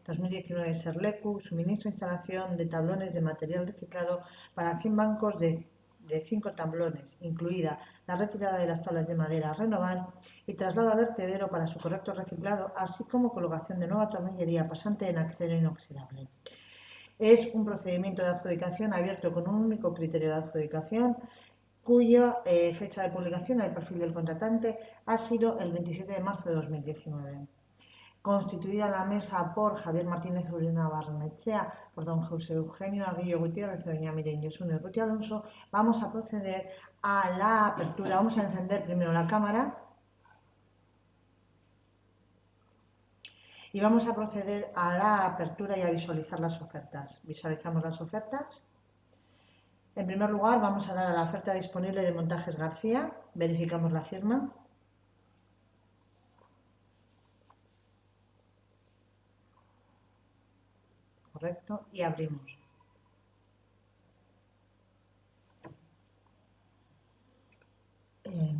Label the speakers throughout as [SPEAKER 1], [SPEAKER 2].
[SPEAKER 1] 2019 Serlecu, suministro e instalación de tablones de material reciclado para 100 bancos de 5 tablones, incluida la retirada de las tablas de madera a renovar y traslado al vertedero para su correcto reciclado, así como colocación de nueva tornillería pasante en acero inoxidable. Es un procedimiento de adjudicación abierto con un único criterio de adjudicación, cuya fecha de publicación en el perfil del contratante ha sido el 27 de marzo de 2019. Constituida la mesa por Javier Martínez Urina Barnechea, por don José Eugenio Aguillo Gutiérrez, doña Miren Yosune y Ruti Alonso, vamos a proceder a la apertura. Vamos a encender primero la cámara y vamos a proceder a la apertura y a visualizar las ofertas. Visualizamos las ofertas. En primer lugar, vamos a dar a la oferta disponible de Montajes García. Verificamos la firma. Correcto. Y abrimos.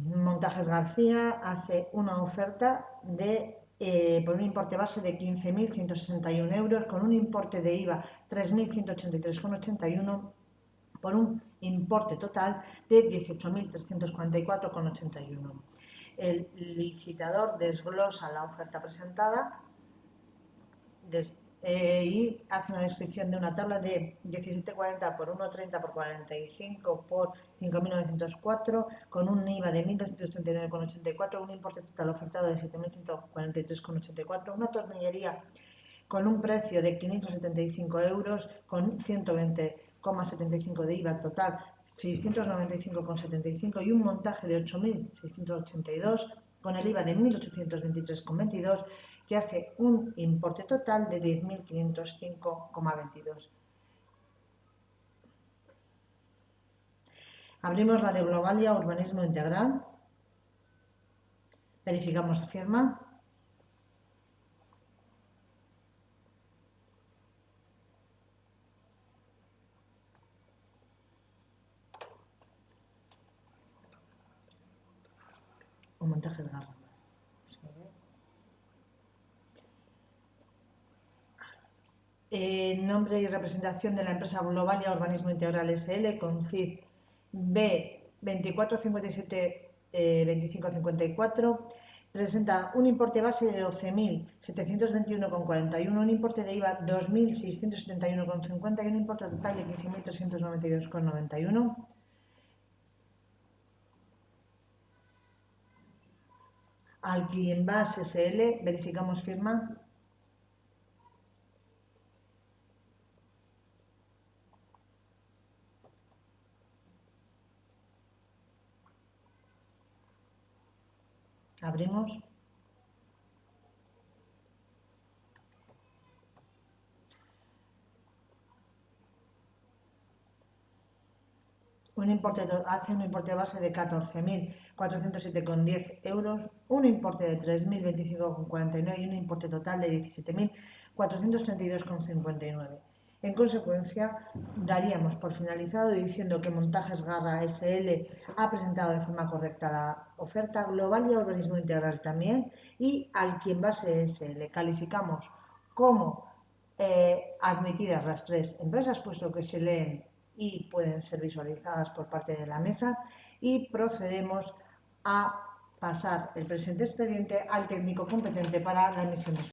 [SPEAKER 1] Montajes García hace una oferta por un importe base de 15.161 euros, con un importe de IVA 3.183,81, por un importe total de 18.344,81. El licitador desglosa la oferta presentada y hace una descripción de una tabla de 17,40 por 1,30 por 45 por 5.904, con un IVA de 1.239,84, un importe total ofertado de 7.143,84, una tornillería con un precio de 575 euros, con 120,75 de IVA total, 695,75, y un montaje de 8.682 con el IVA de 1.823,22, que hace un importe total de 10.505,22. Abrimos la de Globalia Urbanismo Integral. Verificamos la firma. O Montajes Garra. Nombre y representación de la empresa Globalia Urbanismo Integral SL, con CIF B24572554, presenta un importe base de 12.721,41, un importe de IVA 2.671,50 y un importe total de 15.392,91. Alquienbas SL, verificamos firma. Abrimos. Hace un importe base de 14.407,10 euros, un importe de 3.025,49 y un importe total de 17.432,59. En consecuencia, daríamos por finalizado diciendo que Montajes Garra SL ha presentado de forma correcta la oferta, Globalia Urbanismo Integral también, y Alquienbase SL calificamos como admitidas las tres empresas, puesto que se leen y pueden ser visualizadas por parte de la mesa, y procedemos a pasar el presente expediente al técnico competente para la emisión de